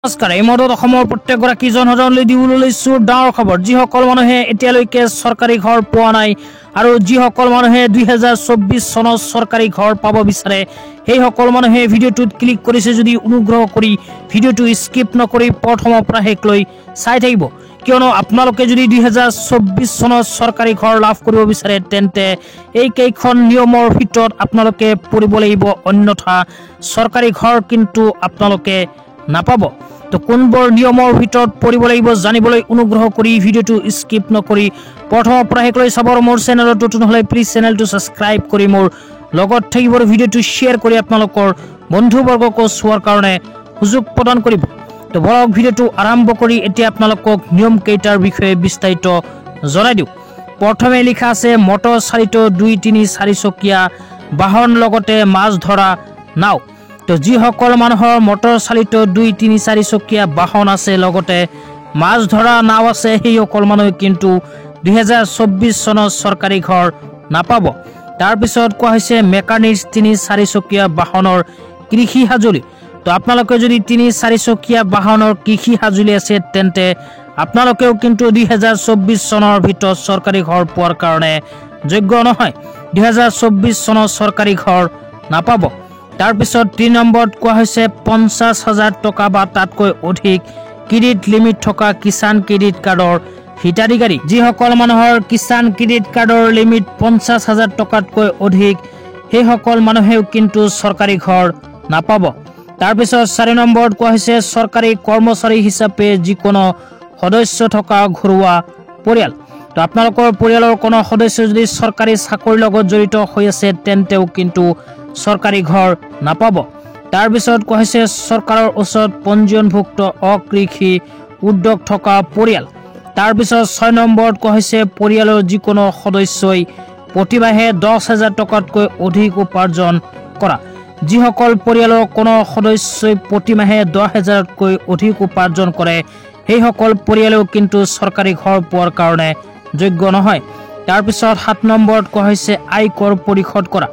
নমস্কাৰ এই মুহূৰ্তত অসমৰ প্ৰত্যেকগৰাকী জনসাধাৰণলৈ দিবলৈ লৈছো ডাঙৰ খবৰ। যিসকল মানুহে এতিয়ালৈকে চৰকাৰী ঘৰ পোৱা নাই আৰু যিসকল মানুহে 2024 চনত চৰকাৰী ঘৰ পাব বিচাৰে সেই সকল মানুহে ভিডিঅ'টোত ক্লিক কৰিছে যদি অনুগ্ৰহ কৰি ভিডিঅ'টো স্কিপ নকৰি প্ৰথমৰ পৰা শেষলৈ চাই থাকিব, কিয়নো আপোনালোকে যদি 2024 চনত চৰকাৰী ঘৰ লাভ কৰিব বিচাৰে তেন্তে এই কেইখন নিয়মৰ ভিতৰত আপোনালোকে পৰিব লাগিব, অন্যথা চৰকাৰী ঘৰ কিন্তু আপোনালোকে নাপাব। তো কোনবোৰ নিয়মৰ ভিতৰত পৰিব লাগিব জানিবলৈ অনুগ্ৰহ কৰি ভিডিঅ'টো স্কিপ নকৰি প্ৰথমৰ পৰা শেষলৈ চাব। মোৰ চেনেলত নতুন হ'লে প্লিজ চেনেলটো ছাবস্ক্ৰাইব কৰি মোৰ লগত থাকিব, ভিডিঅ'টো শ্বেয়াৰ কৰি আপোনালোকৰ বন্ধুবৰ্গকো চোৱাৰ কাৰণে সুযোগ প্ৰদান কৰিব। তো বলক ভিডিঅ'টো আৰম্ভ কৰি এতিয়া আপোনালোকক নিয়ম কেইটাৰ বিষয়ে বিস্তাৰিত জনাই দিওঁ। প্ৰথমে লিখা আছে মটৰ চালিত 2-3 4চকীয়া বাহন লগতে মাছ ধৰা নাও। তো যিসকল মানুহৰ মটৰ চালিত 2-3 4চকীয়া বাহন আছে লগতে মাছ ধৰা নাও আছে সেই সকল মানুহে কিন্তু 2024 চনত চৰকাৰী ঘৰ নাপাব। তাৰপিছত কোৱা হৈছে মেকানিক 3 4চকীয়া বাহনৰ কৃষি সঁজুলি। তো আপোনালোকে যদি 3 4চকীয়া বাহনৰ কৃষি সঁজুলি আছে তেন্তে আপোনালোকেও কিন্তু 2024 চনৰ ভিতৰত চৰকাৰী ঘৰ পোৱাৰ কাৰণে যোগ্য নহয়, 2024 চনত চৰকাৰী ঘৰ নাপাব। তাৰপিছত 3 নম্বৰত কোৱা হৈছে 50,000 টকা বা তাতকৈ অধিক ক্ৰেডিট লিমিট থকা কিষাণ ক্ৰেডিট কাৰ্ডৰ হিতাধিকাৰী। যিসকল মানুহৰ কিষাণ ক্ৰেডিট কাৰ্ডৰ লিমিট 50,000 টকাতকৈ অধিক সেই সকল মানুহেও কিন্তু চৰকাৰী ঘৰ নাপাব। তাৰপিছত 4 নম্বৰত কোৱা হৈছে চৰকাৰী কৰ্মচাৰী হিচাপে যিকোনো সদস্য থকা ঘৰুৱা পৰিয়াল। তো আপোনালোকৰ পৰিয়ালৰ কোনো সদস্য যদি চৰকাৰী চাকৰিৰ লগত জড়িত হৈ আছে তেন্তেও কিন্তু চৰকাৰী ঘৰ নাপাব। তাৰপিছত কোৱা হৈছে চৰকাৰৰ ওচৰত পঞ্জীয়নভুক্ত অকৃষি উদ্যোগ থকা পৰিয়াল। তাৰপিছত 6 নম্বৰত কোৱা হৈছে পৰিয়ালৰ যিকোনো সদস্যই প্ৰতিমাহে 10,000 টকাতকৈ অধিক উপাৰ্জন কৰা। যিসকল পৰিয়ালৰ কোনো সদস্যই প্ৰতিমাহে 10,000তকৈ অধিক উপাৰ্জন কৰে সেই সকল পৰিয়ালেও কিন্তু চৰকাৰী ঘৰ পোৱাৰ কাৰণে যোগ্য নহয়। তাৰপিছত 7 নম্বৰত কোৱা হৈছে আয়কৰ পৰিশোধ কৰা।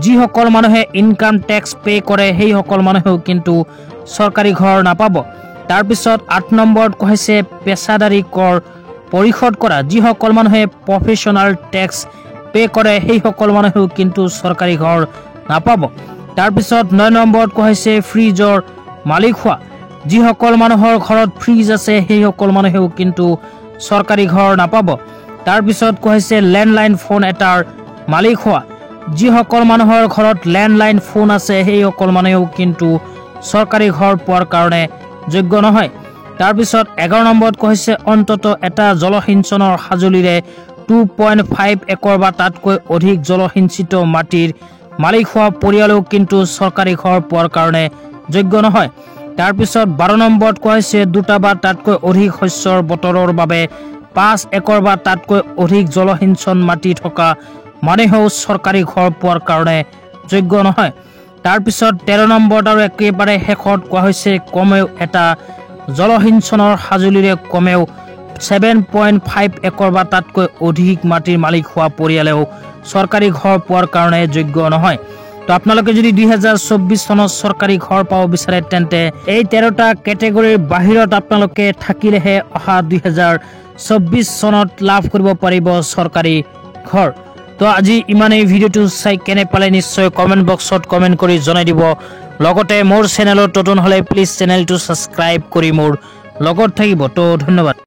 যিসকল মানুহে ইনকাম টেক্স পে কৰে সেই সকল মানুহেও কিন্তু চৰকাৰী ঘৰ নাপাব। তাৰপিছত 8 নম্বৰত কোৱা হৈছে পেছাদাৰী কৰ পৰিশোধ কৰা। যিসকল মানুহে প্ৰফেশ্যনেল টেক্স পে কৰে সেই সকল মানুহেও কিন্তু চৰকাৰী ঘৰ নাপাব। তাৰপিছত 9 নম্বৰত কোৱা হৈছে ফ্ৰিজৰ মালিক হোৱা। যিসকল মানুহৰ ঘৰত ফ্ৰিজ আছে সেই সকল মানুহেও কিন্তু চৰকাৰী ঘৰ নাপাব। তাৰপিছত কোৱা হৈছে লেণ্ডলাইন ফোন এটাৰ মালিক হোৱা। যিসকল মানুহৰ ঘৰত লেণ্ডলাইন ফোন আছে সেই সকল মানুহেও কিন্তু চৰকাৰী ঘৰ পোৱাৰ কাৰণে যোগ্য নহয়। তাৰপিছত 11 নম্বৰত কোৱা হৈছে অন্তত এটা জলসিঞ্চনৰ সঁজুলিৰে 2.5 একৰ বা তাতকৈ অধিক জলসিঞ্চিত মাটিৰ মালিক হোৱা পৰিয়ালেও কিন্তু চৰকাৰী ঘৰ পোৱাৰ কাৰণে যোগ্য নহয়। তাৰপিছত 12 নম্বৰত কোৱা হৈছে 2টা বা তাতকৈ অধিক শস্যৰ বতৰৰ বাবে 5 একৰ বা তাতকৈ অধিক জলসিঞ্চন মাটি থকা মানুহেও চৰকাৰী ঘৰ পোৱাৰ কাৰণে যোগ্য নহয়। তাৰপিছত 13 নম্বৰত আৰু একেবাৰে শেষত কোৱা হৈছে কমেও এটা জলসিঞ্চনৰ সঁজুলিৰে কমেও 7.5 একৰ বা তাতকৈ অধিক মাটিৰ মালিক হোৱা পৰিয়ালেও চৰকাৰী ঘৰ পোৱাৰ কাৰণে যোগ্য নহয়। তো আপোনালোকে যদি 2024 চনত চৰকাৰী ঘৰ পাব বিচাৰে তেন্তে এই 13টা কেটেগৰীৰ বাহিৰত আপোনালোকে থাকিলেহে অহা 2024 চনত লাভ কৰিব পাৰিব চৰকাৰী ঘৰ। তো আজি ইমানেই, ভিডিঅ'টো চাই কেনে পালে নিশ্চয় কমেণ্ট বক্সত কমেণ্ট কৰি জনাই দিব। লগতে মোৰ চেনেলত নতুন হ'লে প্লিজ চেনেলটো ছাবস্ক্ৰাইব কৰি মোৰ লগত থাকিব। তো ধন্যবাদ।